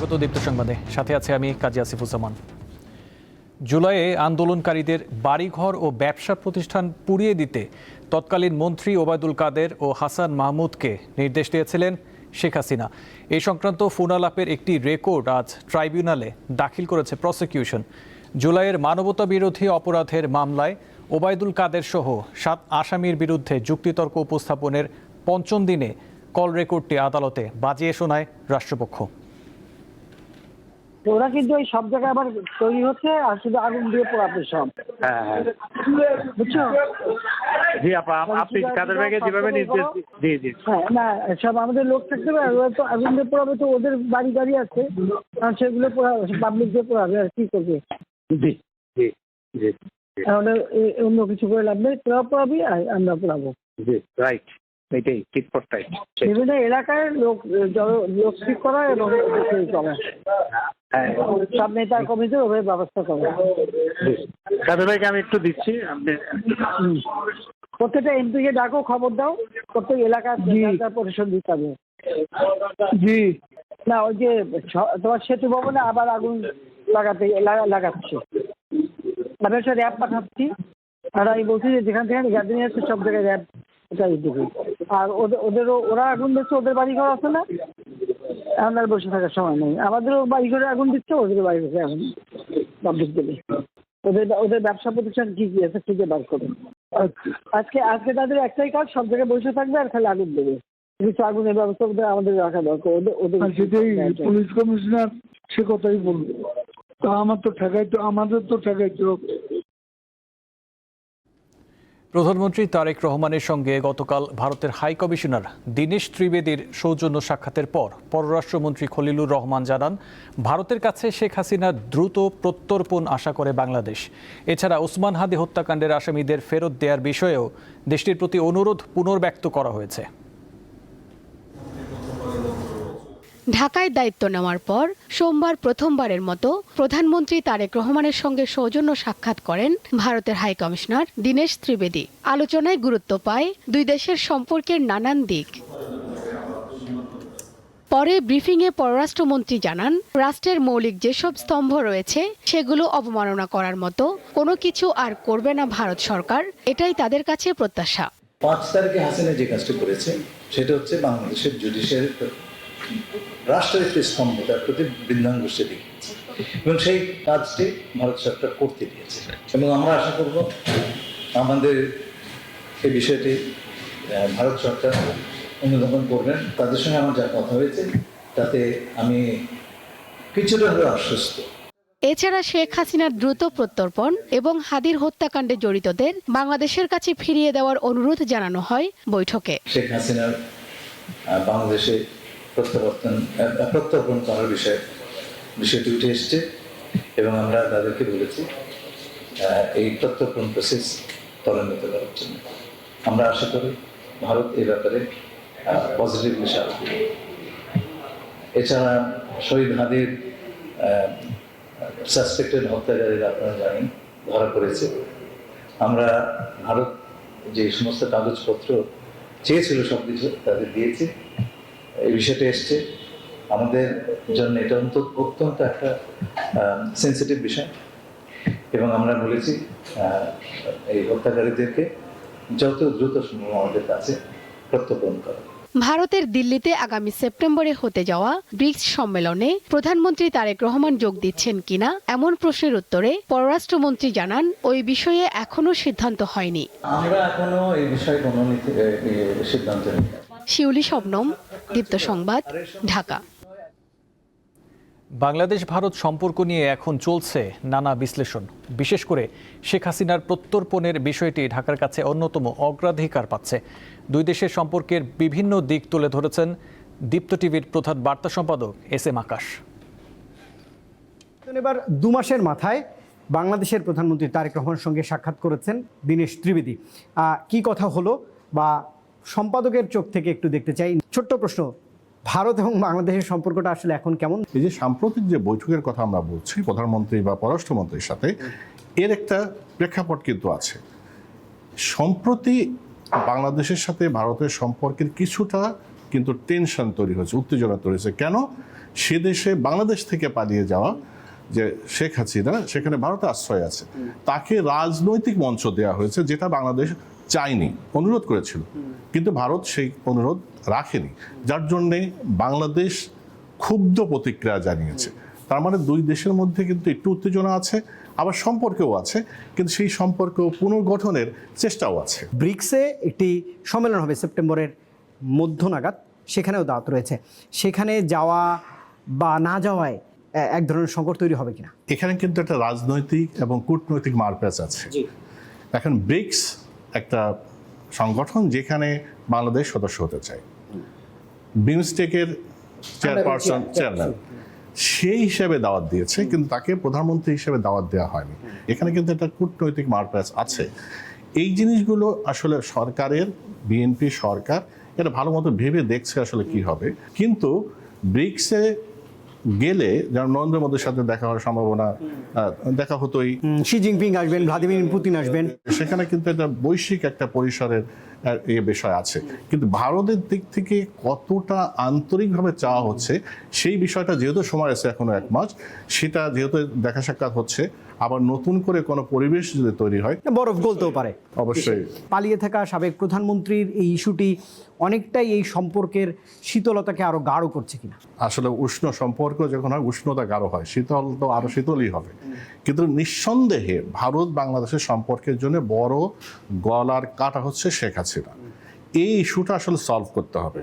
স্বাগত দীপ্ত সংবাদে, সাথে আছে আমি কাজী আসিফুজ্জামান। জুলাইয়ে আন্দোলনকারীদের বাড়িঘর ও ব্যবসা প্রতিষ্ঠান পুড়িয়ে দিতে তৎকালীন মন্ত্রী ওবায়দুল কাদের ও হাসান মাহমুদকে নির্দেশ দিয়েছিলেন শেখ হাসিনা। এই সংক্রান্ত ফোনালাপের একটি রেকর্ড আজ ট্রাইব্যুনালে দাখিল করেছে প্রসিকিউশন। জুলাইয়ের মানবতা বিরোধী অপরাধের মামলায় ওবায়দুল কাদের সহ 7 আসামির বিরুদ্ধে যুক্তিতর্ক উপস্থাপনের পঞ্চম দিনে কল রেকর্ডটি আদালতে বাজিয়ে শোনায় রাষ্ট্রপক্ষ। ওরা কিন্তু ওই সব জায়গায় আবার তৈরি হচ্ছে আর শুধু আগুন দিয়ে পোড়াবে সব। বুঝছো? জি আপা, আপনি কাদের ভাইকে যেভাবে নির্দেশ জি জি হ্যাঁ, না সব আমাদের লোক থাকতে পারে, ওরা তো আগুন দিয়ে পোড়াবে, তো ওদের বাড়ি গাড়ি আছে, কারণ সেগুলো পোড়াবে, পাবলিক দিয়ে পোড়াবে, আর কি করবে? জি জি জি তাহলে অন্য কিছু করে লাভ নেই, তোরা পোড়াবি আর আমরা পোড়াবো। জি রাইট, এটাই ঠিক পড়তাই। বিভিন্ন এলাকায় লোক ঠিক করা এবং করা, সব নেতা কমিটির ওভাবে ব্যবস্থা করা। কাদের ভাইকে আমি একটু দিচ্ছি, আপনি প্রত্যেকটা এমপিকে ডাকো, খবর দাও, প্রত্যেক এলাকার পরিষদ দিতে হবে। জি না ওই যে তোমার সেতু ভবনে আবার আগুন লাগাচ্ছে, আমি একটা র্যাব পাঠাচ্ছি, আর আমি বলছি যে যেখান থেকে গ্যাদারিং আছে সব জায়গায় র্যাব দেবে। আর ওরা আগুন দিচ্ছে, ওদের বাড়ি ঘর আছে না, এখন আর বসে থাকার সময় নেই। আমাদেরও বাড়ি ঘরে আগুন দিচ্ছে, ওদের বাড়ি ঘরে আগুন পাবলিক দেবে। ওদের ব্যবসা প্রতিষ্ঠান কি কি আছে খুঁজে বার করবে। আজকে তাদের একটাই কাজ, সব জায়গায় বসে থাকবে আর খালি আগুন দেবে। কিছু আগুনের ব্যবস্থা আমাদের রাখা দরকার। ওদের সেটাই পুলিশ কমিশনার সে কথাই বলবে, তা আমাদের তো ঠেকাইতে হবে। প্রধানমন্ত্রী তারেক রহমানের সঙ্গে গতকাল ভারতের হাই কমিশনার দীনেশ ত্রিবেদীর সৌজন্য সাক্ষাতের পর পররাষ্ট্রমন্ত্রী খলিলুর রহমান জানান, ভারতের কাছে শেখ হাসিনার দ্রুত প্রত্যর্পণ আশা করে বাংলাদেশ। এছাড়া ওসমান হাদি হত্যাকাণ্ডের আসামিদের ফেরত দেওয়ার বিষয়েও দেশটির প্রতি অনুরোধ পুনর্ব্যক্ত করা হয়েছে। ঢাকায় দায়িত্ব নেওয়ার পর সোমবার প্রথমবারের মতো প্রধানমন্ত্রী তারেক রহমানের সঙ্গে সৌজন্য সাক্ষাৎ করেন ভারতের হাই কমিশনার দীনেশ ত্রিবেদী। আলোচনায় গুরুত্ব পায় দুই দেশের সম্পর্কের নানান দিক। পরে ব্রিফিংয়ে পররাষ্ট্রমন্ত্রী জানান, রাষ্ট্রের মৌলিক যেসব স্তম্ভ রয়েছে সেগুলো অবমাননা করার মতো কোনো কিছু আর করবে না ভারত সরকার, এটাই তাদের কাছে প্রত্যাশা। 5 তারিখে হাসিনা যে কাজটি করেছে সেটা হচ্ছে বাংলাদেশের জুডিশিয়ারি রাষ্ট্রের একটি স্তম্ভ, তার প্রতি বৃন্দাঙ্গুষ্ঠে দেখিয়েছে এবং সেই কাজটি ভারত সরকার করতে দিয়েছে। এবং আমরা আশা করব আমাদের এই বিষয়টি ভারত সরকার অনুধাবন করবেন। তাদের সঙ্গে আমার যা কথা হয়েছে তাতে আমি কিছুটা হলেও আশ্বস্ত। এছাড়া শেখ হাসিনার দ্রুত প্রত্যর্পণ এবং হাদির হত্যাকাণ্ডে জড়িতদের বাংলাদেশের কাছে ফিরিয়ে দেওয়ার অনুরোধ জানানো হয় বৈঠকে। শেখ হাসিনার বাংলাদেশে প্রত্যর্পণ করার বিষয়টি উঠে এসছে এবং আমরা তাদেরকে বলেছি এই প্রত্যর্পণ প্রসেস ত্বরান্বিত করার জন্য। আমরা আশা করি ভারত এই ব্যাপারে পজিটিভলি সাড়া দেবে। এছাড়া শহীদ হাদির সাসপেক্টেড হত্যাকারীরা আপনারা জানেন ধরা পড়েছে। আমরা ভারত যে সমস্ত কাগজপত্র চেয়েছিল সবকিছু তাদের দিয়েছি। এই বিষয়টা এসছে আমাদের জন্য, এটা অত্যন্ত একটা সেন্সিটিভ বিষয় এবং আমরা বলেছি এই হত্যাকারীদেরকে যত দ্রুত সম্ভব আমাদের কাছে প্রত্যর্পণ করা। ভারতের দিল্লিতে আগামী সেপ্টেম্বরে হতে যাওয়া ব্রিক্স সম্মেলনে প্রধানমন্ত্রী তারেক রহমান যোগ দিচ্ছেন কিনা এমন প্রশ্নের উত্তরে পররাষ্ট্রমন্ত্রী জানান, ওই বিষয়ে এখনো সিদ্ধান্ত হয়নি। আমরা এখনো এই বিষয়ে কোনো সিদ্ধান্ত নিই। শিউলি শবনম, দীপ্ত সংবাদ, ঢাকা। বাংলাদেশ ভারত সম্পর্ক নিয়ে এখন চলছে নানা বিশ্লেষণ। বিশেষ করে শেখ হাসিনার প্রত্যর্পণের বিষয়টি ঢাকার কাছে অন্যতম অগ্রাধিকার পাচ্ছে। দুই দেশের সম্পর্কের বিভিন্ন দিক তুলে ধরেছেন দীপ্ত টিভির প্রধান বার্তা সম্পাদক SM আকাশ। এবার 2 মাসের মাথায় বাংলাদেশের প্রধানমন্ত্রী তারেক রহমানের সঙ্গে সাক্ষাৎ করেছেন দীনেশ ত্রিবেদী। কি কথা হলো বা সম্পাদকের চোখ থেকে একটু দেখতে চাই। ছোট্ট প্রশ্ন, ভারত এবং বাংলাদেশের সম্পর্কটা আসলে এখন কেমন? এই যে সাম্প্রতিক যে বৈঠকের কথা আমরা বলছি প্রধানমন্ত্রী বা পররাষ্ট্রমন্ত্রীর সাথে, এর একটা প্রেক্ষাপট কিন্তু আছে। সম্প্রতি বাংলাদেশের সাথে ভারতের সম্পর্কের কিছুটা কিন্তু টেনশন তৈরি হয়েছে, উত্তেজনা তৈরি হয়েছে। কেন? সে দেশে বাংলাদেশ থেকে পালিয়ে যাওয়া যে শেখ হাসিনা সেখানে ভারতে আশ্রয় আছে, তাকে রাজনৈতিক মঞ্চ দেওয়া হয়েছে, যেটা বাংলাদেশ চায়নি, অনুরোধ করেছিল, কিন্তু ভারত সেই অনুরোধ রাখেনি, যার জন্যে বাংলাদেশ ক্ষুব্ধ প্রতিক্রিয়া জানিয়েছে। তার মানে দুই দেশের মধ্যে কিন্তু একটু উত্তেজনা আছে, আবার সম্পর্কেও আছে, কিন্তু সেই সম্পর্ক পুনর্গঠনের চেষ্টাও আছে। ব্রিক্সে একটি সম্মেলন হবে সেপ্টেম্বরের মধ্য নাগাদ, সেখানেও দাওয়াত রয়েছে। সেখানে যাওয়া বা না যাওয়ায় এক ধরনের সংকট তৈরি হবে কিনা? এখানে কিন্তু একটা রাজনৈতিক এবং কূটনৈতিক মারপ্যাচ আছে। এখন ব্রিক্স একটা সংগঠন যেখানে বাংলাদেশ সদস্য হতে চায়, বিমস্টেকের চেয়ারপারসন চেয়ারম্যান সেই হিসেবে দাওয়াত দিয়েছে, কিন্তু তাকে প্রধানমন্ত্রী হিসেবে দাওয়াত দেওয়া হয়নি। এখানে কিন্তু একটা কূটনৈতিক মারপ্যাচ আছে। এই জিনিসগুলো আসলে সরকারের, বিএনপি সরকার এটা ভালো মতো ভেবে দেখছে আসলে কি হবে। কিন্তু ব্রিক্সে গেলে যেমন নরেন্দ্র মোদীর সাথে দেখা হওয়ার সম্ভাবনা, দেখা হতোই, শি জিনপিং আসবেন, ভ্লাদিমির পুতিন আসবেন, সেখানে কিন্তু একটা বৈশ্বিক একটা পরিসরের এই বিষয় আছে। কিন্তু ভারতের দিক থেকে কতটা আন্তরিকভাবে চাওয়া হচ্ছে সেই বিষয়টা যেহেতু সময় আছে এখনো 1 মাস, সেটা যেহেতু দেখা সাক্ষাৎ হচ্ছে, আবার নতুন করে কোনো পরিবেশ যদি তৈরি হয়, বরফ গলতেও পারে। অবশ্যই পালিয়ে থাকা সাবেক প্রধানমন্ত্রীর এই ইস্যুটি অনেকটাই এই সম্পর্কের শীতলতাকে আরো গাঢ় করছে কিনা? আসলে উষ্ণ সম্পর্ক যখন হয়, উষ্ণতা গাঢ় হয়, শীতল তো আরো শীতলই হবে। কিন্তু নিঃসন্দেহে ভারত বাংলাদেশের সম্পর্কের জন্য বড় গলার কাটা হচ্ছে শেখ হাসিনা। এই ইস্যুটা আসলে সলভ করতে হবে।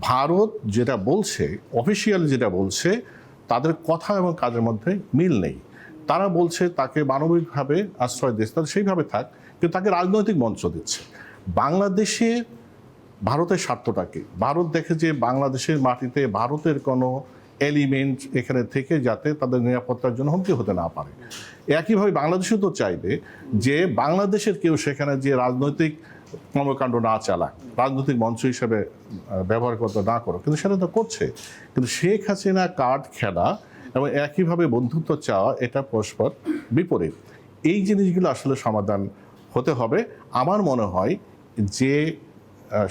ভারত যেটা বলছে, অফিসিয়ালি যেটা বলছে, তাদের কথা এবং কাজের মধ্যে মিল নেই। তারা বলছে তাকে মানবিকভাবে আশ্রয় দিচ্ছে, তাদের সেইভাবে থাক, কিন্তু তাকে রাজনৈতিক মঞ্চ দিচ্ছে। বাংলাদেশে ভারতের স্বার্থটা কি? ভারত দেখে যে বাংলাদেশের মাটিতে ভারতের কোনো এলিমেন্ট এখানে থেকে যাতে তাদের নিরাপত্তার জন্য হুমকি হতে না পারে। একইভাবে বাংলাদেশও তো চাইবে যে বাংলাদেশের কেউ সেখানে যে রাজনৈতিক কর্মকাণ্ড না চালাক, রাজনৈতিক মঞ্চ হিসেবে ব্যবহার করতে না করো, কিন্তু সেটা তো করছে। কিন্তু শেখ হাসিনা কার্ড খেলা এবং একইভাবে বন্ধুত্ব চাওয়া, এটা পরস্পর বিপরীত। এই জিনিসগুলো আসলে সমাধান হতে হবে। আমার মনে হয় যে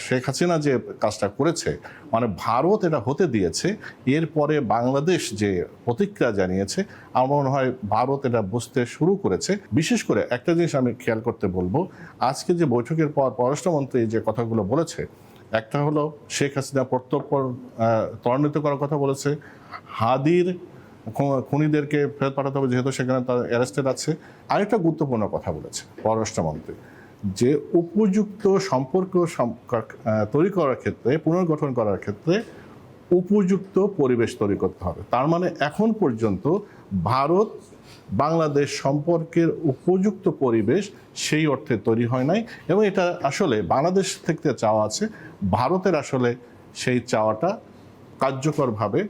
শেখ হাসিনা যে কাজটা করেছে, মানে ভারত এটা হতে দিয়েছে, এরপরে বাংলাদেশ যে প্রতিক্রিয়া জানিয়েছে, আমার মনে হয় ভারত এটা বুঝতে শুরু করেছে। বিশেষ করে একটা জিনিস আমি খেয়াল করতে বলবো, আজকে যে বৈঠকের পর পররাষ্ট্রমন্ত্রী যে কথাগুলো বলেছে, একটা হলো শেখ হাসিনা প্রত্যর্পণ ত্বরান্বিত করার কথা বলেছে, হাদির খুনিদেরকে ফেরত পাঠাতে হবে যেহেতু সেখানে তার অ্যারেস্টেড আছে। আরেকটা গুরুত্বপূর্ণ কথা বলেছে পররাষ্ট্রমন্ত্রী, যে উপযুক্ত সম্পর্ক তৈরি করার ক্ষেত্রে, পুনর্গঠন করার ক্ষেত্রে উপযুক্ত পরিবেশ তৈরি করতে হবে। তার মানে এখন পর্যন্ত ভারত বাংলাদেশ সম্পর্কের উপযুক্ত পরিবেশ সেই অর্থে তৈরি হয় নাই, এবং এটা আসলে বাংলাদেশ থেকে চাওয়া আছে, ভারতের আসলে সেই চাওয়াটা কার্যকরভাবে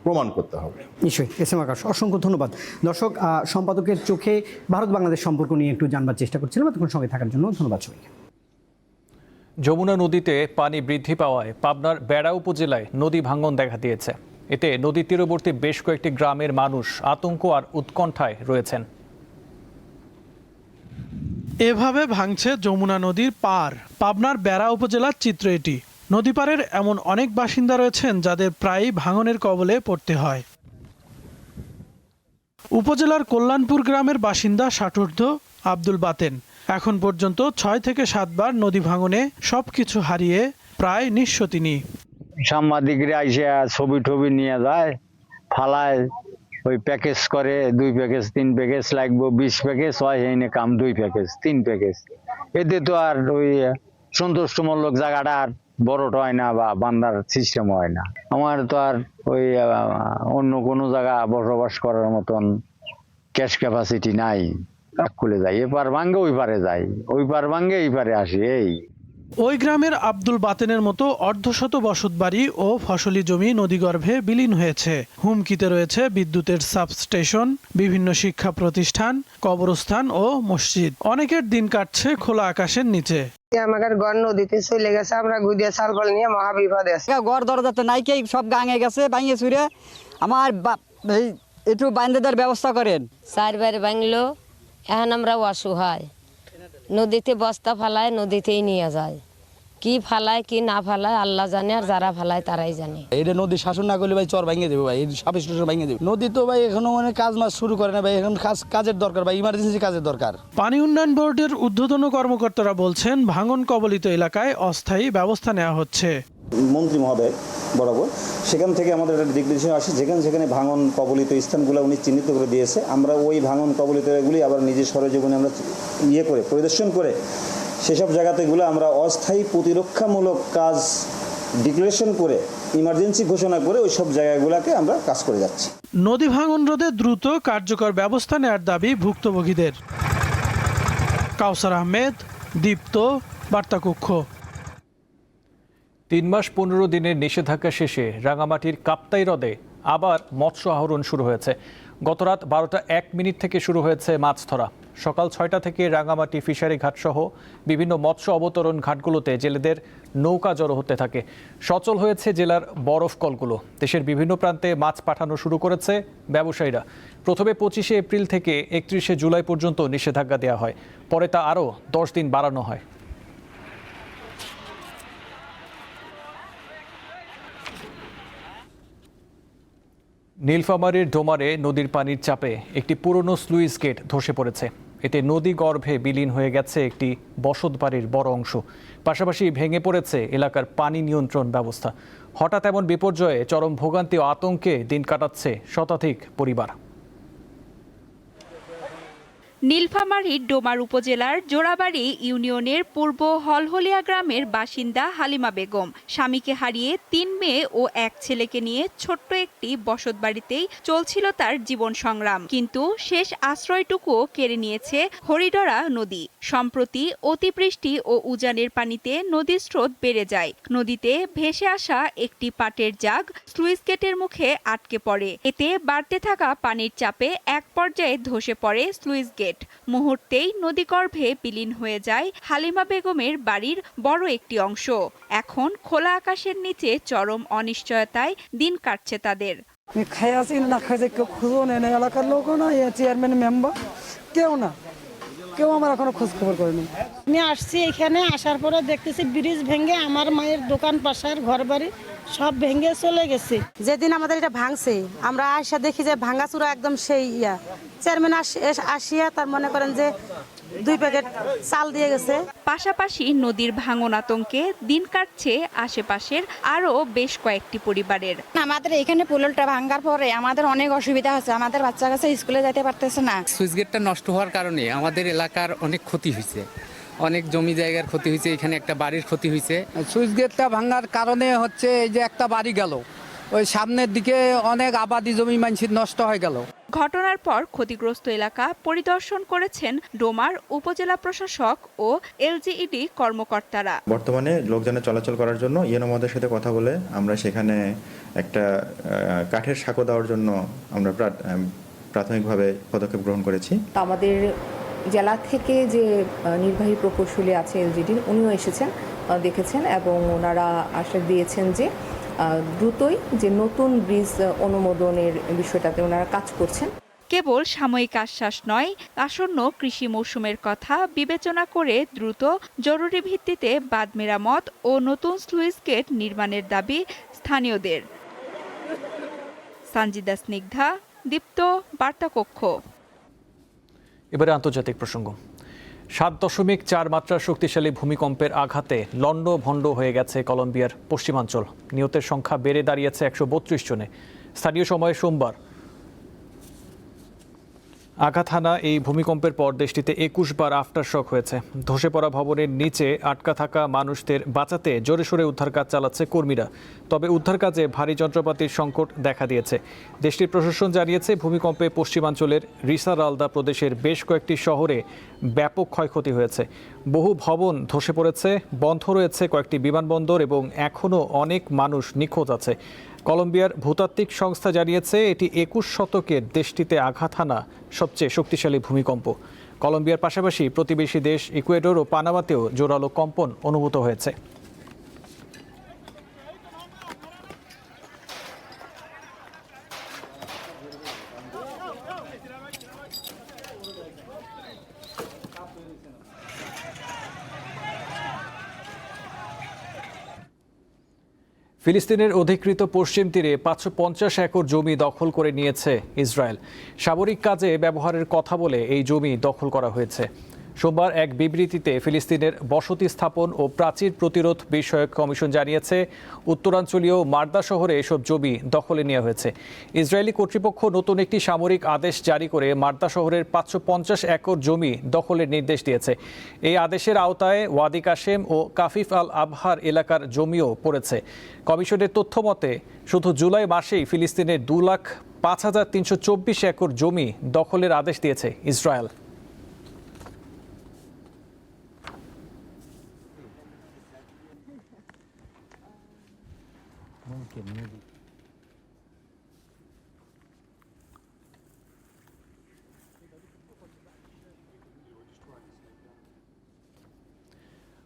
প্রমাণ করতে হবে। নিশ্চয়ই। এস এম আকাশ, অসংখ্য ধন্যবাদ। দর্শক, সম্পাদকের চোখে ভারত বাংলাদেশ সম্পর্ক নিয়ে একটু জানবার চেষ্টা করছিলাম। এতক্ষণ সঙ্গে থাকার জন্য ধন্যবাদ সবাইকে। যমুনা নদীতে পানি বৃদ্ধি পাওয়ায় পাবনার বেড়া উপজেলায় নদী ভাঙন দেখা দিয়েছে। এতে নদী তীরবর্তী বেশ কয়েকটি গ্রামের মানুষ আতঙ্ক আর উৎকণ্ঠায় রয়েছেন। এভাবে ভাঙছে যমুনা নদীর পার। পাবনার বেড়া উপজেলার চিত্র এটি। নদী পাড়ের এমন অনেক বাসিন্দা রয়েছেন যাদের প্রায়ই ভাঙনের কবলে পড়তে হয়। উপজেলার কল্যাণপুর গ্রামের বাসিন্দা ষাটোর্ধ্ব আব্দুল বাতেন এখন পর্যন্ত 6 থেকে 7 বার নদী ভাঙনে সবকিছু হারিয়ে প্রায় নিঃস্ব তিনি। সাংবাদিকরা এসে ছবি টবি নিয়ে যায়, ফালায়, ওই প্যাকেজ করে, 2 প্যাকেজ 3 প্যাকেজ লাগবে, 20 প্যাকেজ হয়, এনে কাম 2 প্যাকেজ 3 প্যাকেজ। এতে তো আর ওই সন্তুষ্টমূলক জায়গাটা আর বড়টা হয় না বা বান্দার সিস্টেম হয় না। আমার তো আর ওই অন্য কোনো জায়গা বসবাস করার মতন ক্যাশ ক্যাপাসিটি নাই। খুলে যায়, এপার ভাঙ্গে ওই পারে যাই, ওই পার ভাঙ্গে এই পারে আসি। এই ওই গ্রামের আব্দুল বাতেনের মতো অর্ধশত বসতবাড়ি ও ফসলি জমি নদীগর্ভে বিলীন হয়েছে। হুমকিতে রয়েছে বিদ্যুতের সাবস্টেশন, বিভিন্ন শিক্ষা প্রতিষ্ঠান, কবরস্থান ও মসজিদ। অনেকের দিন কাটছে খোলা আকাশের নিচে। আমাদের ঘর নদীতে চলে গেছে, আমরা গুদিয়া চালবল নিয়ে মহাবিপদে আছি। ঘর দরজাতে নাইকেই সব গাঙে গেছে, ভাঙিয়ে চুরে। আমার একটু বান্ধে দেওয়ার ব্যবস্থা করেন। 4 বার ভাঙলো, এখন আমরা অসহায়। নদীতে বস্তা ফালায়, নদীতেই নিয়ে যায়। কি ফালায় কি না ফালায় আল্লাহ জানে, আর যারা ফালায় তারাই জানে। এটা নদী শাসন না করলে ভাই চর ভেঙে দেবে ভাই, সাপেশ ভেঙে দেবে। নদী তো ভাই এখনো মানে কাজ মাছ শুরু করে না ভাই, এখন কাজের দরকার ভাই, ইমার্জেন্সি কাজের দরকার। পানি উন্নয়ন বোর্ডের ঊর্ধ্বতন কর্মকর্তারা বলছেন, ভাঙন কবলিত এলাকায় অস্থায়ী ব্যবস্থা নেওয়া হচ্ছে। মন্ত্রী মহোদয় বরাবর সেখান থেকে আমাদের একটা দিক নির্দেশনা আসে, যেখানে ভাঙন কবলিত স্থানগুলো উনি চিহ্নিত করে দিয়েছে। আমরা ওই ভাঙন কবলিত এগুলি আবার নিজের সরেজমিনে আমরা পরিদর্শন করে সেসব জায়গাতেগুলো আমরা অস্থায়ী প্রতিরক্ষামূলক কাজ ডিক্লারেশন করে ইমার্জেন্সি ঘোষণা করে ওই সব জায়গাগুলোকে আমরা কাজ করে যাচ্ছি। নদী ভাঙন রোধে দ্রুত কার্যকর ব্যবস্থা নেওয়ার দাবি ভুক্তভোগীদের। কাউসার আহমেদ, দীপ্ত, বার্তাকক্ষ। 3 মাস 15 দিনের নিষেধাজ্ঞা শেষে রাঙামাটির কাপ্তাই হ্রদে আবার মৎস্য আহরণ শুরু হয়েছে। গতরাত 12টা 1 মিনিট থেকে শুরু হয়েছে মাছ ধরা। সকাল 6টা থেকে রাঙামাটি ফিশারি ঘাট সহ বিভিন্ন মৎস্য অবতরণ ঘাটগুলোতে জেলেদের নৌকা জড়ো হতে থাকে। সচল হয়েছে জেলার বরফ কলগুলো। দেশের বিভিন্ন প্রান্তে মাছ পাঠানো শুরু করেছে ব্যবসায়ীরা। প্রথমে 25শে এপ্রিল থেকে 31শে জুলাই পর্যন্ত নিষেধাজ্ঞা দেওয়া হয়, পরে তা আরও 10 দিন বাড়ানো হয়। নীলফামারীর ডোমারে নদীর পানির চাপে একটি পুরনো স্লুইস গেট ধসে পড়েছে। এতে নদী গর্ভে বিলীন হয়ে গেছে একটি বসতবাড়ির বড় অংশ। পাশাপাশি ভেঙে পড়েছে এলাকার পানি নিয়ন্ত্রণ ব্যবস্থা। হঠাৎ এমন বিপর্যয়ে চরম ভোগান্তি ও আতঙ্কে দিন কাটাচ্ছে শতাধিক পরিবার। নীলফামারীর ডোমার উপজেলার জোড়াবাড়ি ইউনিয়নের পূর্ব হলহলিয়া গ্রামের বাসিন্দা হালিমা বেগম স্বামীকে হারিয়ে 3 মেয়ে ও 1 ছেলেকে নিয়ে ছোট্ট একটি বসতবাড়িতেই চলছিল তার জীবন সংগ্রাম। কিন্তু শেষ আশ্রয়টুকুও কেড়ে নিয়েছে হরিডরা নদী। সম্প্রতি অতিবৃষ্টি ও উজানের পানিতে নদীর স্রোত বেড়ে যায়। নদীতে ভেসে আসা একটি পাটের জাগ স্লুইস গেটের মুখে আটকে পড়ে। এতে বাড়তে থাকা পানির চাপে এক পর্যায়ে ধসে পড়ে স্লুইস গেট। মুহূর্তেই নদীগর্ভে বিলীন হয়ে যায় হালিমা বেগমের বাড়ির বড় একটি অংশ। এখন খোলা আকাশের নিচে চরম অনিশ্চয়তায় দিন কাটছে তাদের। এলাকার লোক না, চেয়ারম্যান মেম্বার কেউ আমার এখনো খোঁজ খবর করেনি। আমি আসছি এখানে, আসার পরে দেখতেছি ব্রিজ ভেঙে আমার মায়ের দোকান পাশার ঘর বাড়ি সব ভেঙে চলে গেছে। যেদিন আমাদের এটা ভাঙছে আমরা আসা দেখি যে ভাঙাচুরা একদম সেই চেয়ারম্যান আসিয়া তার মনে করেন যে 2 প্যাকেট চাল দিয়ে গেছে। পাশাপাশি নদীর ভাঙন আতঙ্কে দিন কাটছে আশেপাশের আরো বেশ কয়েকটি পরিবারের। আমাদের এখানে পোলটা ভাঙার পরে আমাদের অনেক অসুবিধা হচ্ছে, আমাদের বাচ্চা কাছে স্কুলে যেতে পারতেছে না। সুইচ গেটটা নষ্ট হওয়ার কারণে আমাদের এলাকার অনেক ক্ষতি হয়েছে, অনেক জমি জায়গার ক্ষতি হয়েছে, এখানে একটা বাড়ির ক্ষতি হয়েছে। সুইচ গেটটা ভাঙার কারণে হচ্ছে এই যে একটা বাড়ি গেল, ওই সামনের দিকে অনেক আবাদি জমি মানুষের নষ্ট হয়ে গেল। ঘটনার পর ক্ষতিগ্রস্ত এলাকা পরিদর্শন করেছেন ডোমার উপজেলা প্রশাসক ও এলজিইডি কর্মকর্তারা। বর্তমানে লোকজনের চলাচল করার জন্য ইউএনওদের সাথে কথা বলে আমরা সেখানে একটা কাঠের সাঁকো দেওয়ার জন্য আমরা প্রাথমিকভাবে পদক্ষেপ গ্রহণ করেছি। আমাদের জেলা থেকে যে নির্বাহী প্রকৌশলী আছে এলজিডি, উনিও এসেছেন, দেখেছেন এবং ওনারা আশ্বাস দিয়েছেন যে দ্রুতই যে নতুন ব্রিজ অনুমোদনের বিষয়টাতে ওনারা কাজ করছেন। কেবল সাময়িক আশ্বাস নয়, আসন্ন কৃষি মৌসুমের কথা বিবেচনা করে দ্রুত জরুরি ভিত্তিতে বাঁধ মেরামত ও নতুন স্লুইস গেট নির্মাণের দাবি স্থানীয়দের। সঞ্জিদা স্নিগ্ধা, দীপ্ত, বার্তাকক্ষ। এবারে আন্তর্জাতিক প্রসঙ্গ। 7.4 মাত্রার শক্তিশালী ভূমিকম্পের আঘাতে লণ্ডভণ্ড হয়ে গেছে কলম্বিয়ার পশ্চিমাঞ্চল। নিহতের সংখ্যা বেড়ে দাঁড়িয়েছে 132 জনে। স্থানীয় সময় সোমবার আঘাত হানা এই ভূমিকম্পের পর দেশটিতে 21 বার আফটার শক হয়েছে। ধসে পড়া ভবনের নিচে আটকা থাকা মানুষদের বাঁচাতে জোরে সোরে উদ্ধার কাজ চালাচ্ছে কর্মীরা। তবে উদ্ধার কাজে ভারী যন্ত্রপাতির সংকট দেখা দিয়েছে। দেশটির প্রশাসন জানিয়েছে, ভূমিকম্পে পশ্চিমাঞ্চলের রিসারালদা প্রদেশের বেশ কয়েকটি শহরে ব্যাপক ক্ষয়ক্ষতি হয়েছে। বহু ভবন ধসে পড়েছে, বন্ধ রয়েছে কয়েকটি বিমানবন্দর এবং এখনও অনেক মানুষ নিখোঁজ আছে। কলম্বিয়ার ভূতাত্ত্বিক সংস্থা জানিয়েছে, এটি 21 শতকের দেশটিতে আঘাত হানা সবচেয়ে শক্তিশালী ভূমিকম্প। কলম্বিয়ার পাশাপাশি প্রতিবেশী দেশ ইকুয়েডর ও পানামাতেও জোরালো কম্পন অনুভূত হয়েছে। ফিলিস্তিনের অধিকৃত পশ্চিম তীরে 550 একর জমি দখল করে নিয়েছে ইসরায়েল। সামরিক কাজে ব্যবহারের কথা বলে এই জমি দখল করা হয়েছে। সোমবার এক বিবৃতিতে ফিলিস্তিনের বসতি স্থাপন ও প্রাচীর প্রতিরোধ বিষয়ক কমিশন জানিয়েছে, উত্তরাঞ্চলীয় মার্দা শহরে এসব জমি দখলে নেওয়া হয়েছে। ইসরায়েলি কর্তৃপক্ষ নতুন একটি সামরিক আদেশ জারি করে মার্দা শহরের 550 একর জমি দখলের নির্দেশ দিয়েছে। এই আদেশের আওতায় ওয়াদি কাশেম ও কাফিফ আল আবহার এলাকার জমিও পড়েছে। কমিশনের তথ্য মতে শুধু জুলাই মাসেই ফিলিস্তিনের 2,05,324 একর জমি দখলের আদেশ দিয়েছে ইসরায়েল।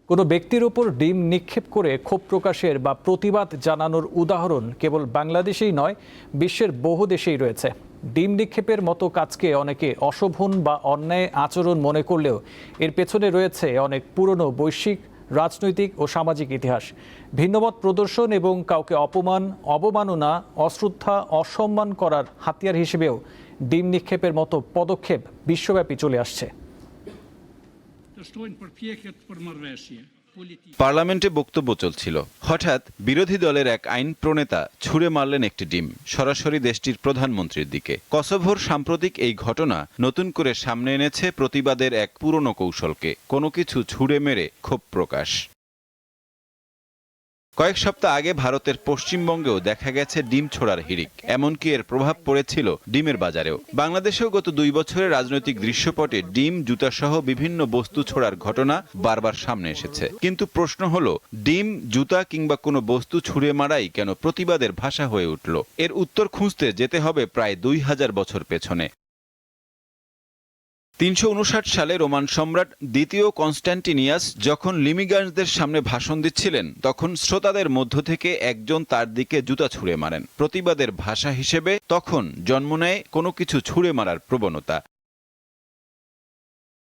কোনো ব্যক্তির উপর ডিম নিক্ষেপ করে ক্ষোভ প্রকাশের বা প্রতিবাদ জানানোর উদাহরণ কেবল বাংলাদেশেই নয়, বিশ্বের বহু দেশেই রয়েছে। ডিম নিক্ষেপের মতো কাজকে অনেকে অশোভন বা অন্যায় আচরণ মনে করলেও এর পেছনে রয়েছে অনেক পুরনো বৈশ্বিক, রাজনৈতিক ও সামাজিক ইতিহাস। ভিন্নমত প্রদর্শন এবং কাউকে অপমান, অবমাননা, অশ্রদ্ধা, অসম্মান করার হাতিয়ার হিসেবেও ডিম নিক্ষেপের মতো পদক্ষেপ বিশ্বব্যাপী চলে আসছে। পার্লামেন্টে বক্তব্য চলছিল, হঠাৎ বিরোধী দলের এক আইন প্রণেতা ছুঁড়ে মারলেন একটি ডিম সরাসরি দেশটির প্রধানমন্ত্রীর দিকে। কসোভোর সাম্প্রতিক এই ঘটনা নতুন করে সামনে এনেছে প্রতিবাদের এক পুরনো কৌশলকে, কোনো কিছু ছুঁড়ে মেরে ক্ষোভ প্রকাশ। কয়েক সপ্তাহ আগে ভারতের পশ্চিমবঙ্গেও দেখা গেছে ডিম ছোড়ার হিড়িক, এমনকি এর প্রভাব পড়েছিল ডিমের বাজারেও। বাংলাদেশেও গত 2 বছরের রাজনৈতিক দৃশ্যপটে ডিম, জুতাসহ বিভিন্ন বস্তু ছোড়ার ঘটনা বারবার সামনে এসেছে। কিন্তু প্রশ্ন হলো, ডিম, জুতা কিংবা কোনো বস্তু ছুঁড়ে মারাই কেন প্রতিবাদের ভাষা হয়ে উঠল? এর উত্তর খুঁজতে যেতে হবে প্রায় 2000 বছর পেছনে। 359 সালে রোমান সম্রাট দ্বিতীয় কনস্ট্যান্টিনিয়াস যখন লিমিগানদের সামনে ভাষণ দিচ্ছিলেন, তখন শ্রোতাদের মধ্য থেকে একজন তার দিকে জুতা ছুঁড়ে মারেন। প্রতিবাদের ভাষা হিসেবে তখন জন্ম নেয় কোনো কিছু ছুঁড়ে মারার প্রবণতা।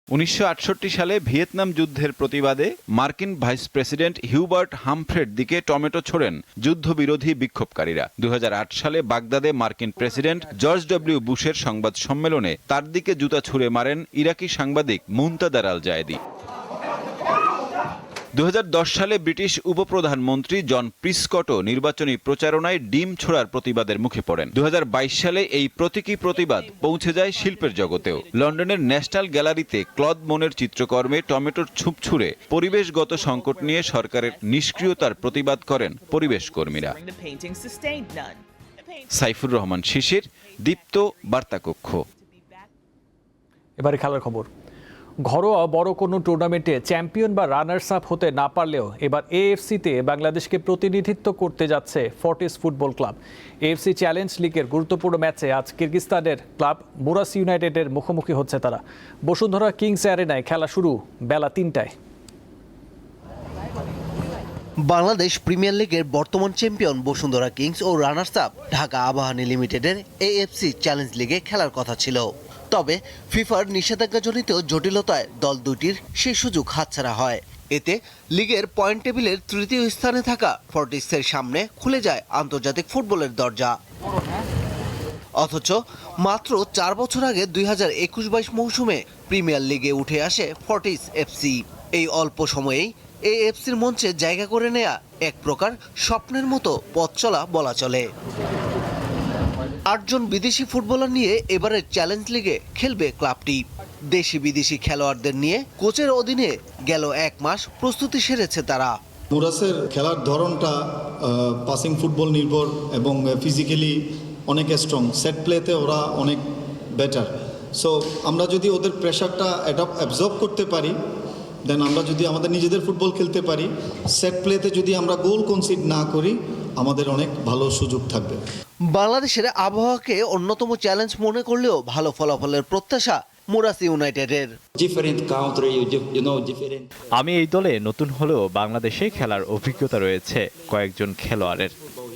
1968 সালে ভিয়েতনাম যুদ্ধের প্রতিবাদে মার্কিন ভাইস প্রেসিডেন্ট হিউবার্ট হামফ্রের দিকে টমেটো ছোড়েন যুদ্ধবিরোধী বিক্ষোভকারীরা। 2008 সালে বাগদাদে মার্কিন প্রেসিডেন্ট জর্জ ডব্লিউ বুশের সংবাদ সম্মেলনে তার দিকে জুতা ছুঁড়ে মারেন ইরাকি সাংবাদিক মুনতাদার আল জায়েদি। 2010 সালে ব্রিটিশ উপপ্রধানমন্ত্রী জন প্রিস্কটও নির্বাচনী প্রচারণায় ডিম ছোড়ার প্রতিবাদের মুখে পড়েন। 2022 সালে এই প্রতীকী প্রতিবাদ পৌঁছে যায় শিল্পের জগতেও। লন্ডনের ন্যাশনাল গ্যালারিতে ক্লদ মোনের চিত্রকর্মে টমেটোর ছুপ ছুঁড়ে পরিবেশগত সংকট নিয়ে সরকারের নিষ্ক্রিয়তার প্রতিবাদ করেন পরিবেশ কর্মীরা। সাইফুর রহমান শিশির, দীপ্ত, বার্তাকক্ষ। এবারে খেলার খবর। ঘরোয়া বড় কোনো টুর্নামেন্টে চ্যাম্পিয়ন বা রানার্স আপ হতে না পারলেও এবার এএফসিতে বাংলাদেশকে প্রতিনিধিত্ব করতে যাচ্ছে Fortis football club. AFC challenge লিগের গুরুত্বপূর্ণ ম্যাচে আজ কিরগিজস্তানের ক্লাব মুরাস ইউনাইটেডের মুখোমুখি হচ্ছে তারা। বসুন্ধরা কিংস অ্যারেনায় খেলা শুরু বেলা 3টায়। বাংলাদেশ প্রিমিয়ার লিগের বর্তমান চ্যাম্পিয়ন বসুন্ধরা কিংস ও রানার্স আপ ঢাকা আবাহনী লিমিটেডের এএফসি চ্যালেঞ্জ লিগে খেলার কথা ছিল, তবে ফিফার নিষেধাজ্ঞাজনিত জটিলতায় দল দুটির সেই সুযোগ হাতছাড়া হয়। এতে লিগের পয়েন্ট টেবিলের তৃতীয় স্থানে থাকা ফর্টিসের সামনে খুলে যায় আন্তর্জাতিক ফুটবলের দরজা। অথচ মাত্র 4 বছর আগে 2021-22 মৌসুমে প্রিমিয়ার লিগে উঠে আসে ফর্টিস এফসি। এই অল্প সময়েই এএফসির মঞ্চে জায়গা করে নেয়া এক প্রকার স্বপ্নের মতো পথ চলা বলা চলে। 8 জন বিদেশি ফুটবলার নিয়ে এবারের চ্যালেঞ্জ লিগে খেলবে ক্লাবটি। দেশি বিদেশি খেলোয়াড়দের নিয়ে কোচের অধীনে গেল 1 মাস প্রস্তুতি সেরেছে তারা। মুরাসের খেলার ধরনটা পাসিং ফুটবল নির্ভর এবং ফিজিক্যালি অনেক স্ট্রং, সেট প্লেতে ওরা অনেক বেটার। সো আমরা যদি ওদের প্রেশারটা অ্যাবজর্ব করতে পারি, দেন আমরা যদি আমাদের নিজেদের ফুটবল খেলতে পারি, সেট প্লেতে যদি আমরা গোল কনসিড না করি, আমাদের অনেক ভালো সুযোগ থাকবে। বাংলাদেশের আবহাওয়াকে অন্যতম চ্যালেঞ্জ মনে করলেও ভালো ফলাফলের প্রত্যাশা মুরাস ইউনাইটেডের। আমি এই দলে নতুন হলেও বাংলাদেশে খেলার অভিজ্ঞতা রয়েছে কয়েকজন খেলোয়াড়ের।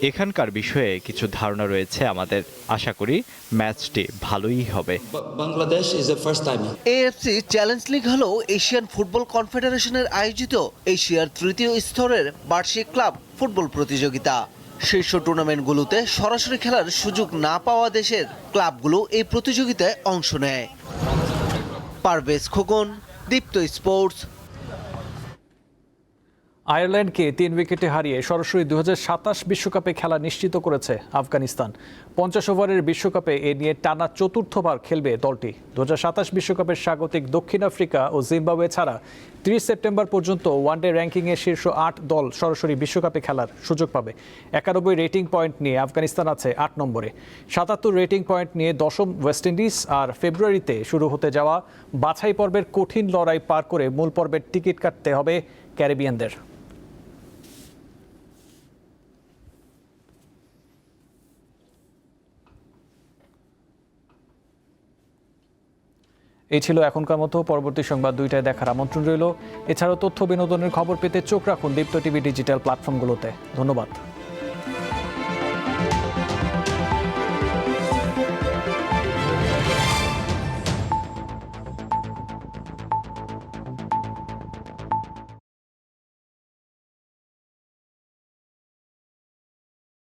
এখানকার বিষয়ে কিছু ধারণা রয়েছে আমাদের। আশা করি ম্যাচটি ভালোই হবে। Bangladesh is the first time. AFC challenge league হলো এশিয়ান ফুটবল কনফেডারেশনের আয়োজিত এশিয়ার তৃতীয় স্তরের বার্ষিক ক্লাব ফুটবল প্রতিযোগিতা। শীর্ষ টুর্নামেন্টগুলোতে সরাসরি খেলার সুযোগ না পাওয়া দেশের ক্লাবগুলো এই প্রতিযোগিতায় অংশ নেয়। পারভেজ খোকন, দীপ্ত স্পোর্টস। আয়ারল্যান্ডকে 3 উইকেটে হারিয়ে সরাসরি 2027 বিশ্বকাপে খেলা নিশ্চিত করেছে আফগানিস্তান। 50 ওভারের বিশ্বকাপে এ নিয়ে টানা চতুর্থবার খেলবে দলটি। 2027 বিশ্বকাপের স্বাগতিক দক্ষিণ আফ্রিকা ও জিম্বাবুয়ে ছাড়া 30 সেপ্টেম্বর পর্যন্ত ওয়ানডে র্যাঙ্কিংয়ে শীর্ষ 8 দল সরাসরি বিশ্বকাপে খেলার সুযোগ পাবে। 91 রেটিং পয়েন্ট নিয়ে আফগানিস্তান আছে 8 নম্বরে। 77 রেটিং পয়েন্ট নিয়ে 10ম ওয়েস্ট ইন্ডিজ। আর ফেব্রুয়ারিতে শুরু হতে যাওয়া বাছাই পর্বের কঠিন লড়াই পার করে মূল পর্বের টিকিট কাটতে হবে ক্যারিবিয়ানদের। এই ছিল এখনকার মতো। পরবর্তী সংবাদ 2টায় দেখার আমন্ত্রণ রইল। এছাড়াও তথ্য বিনোদনের খবর পেতে চোখ রাখুন দীপ্ত টিভি ডিজিটাল প্ল্যাটফর্মগুলোতে। ধন্যবাদ।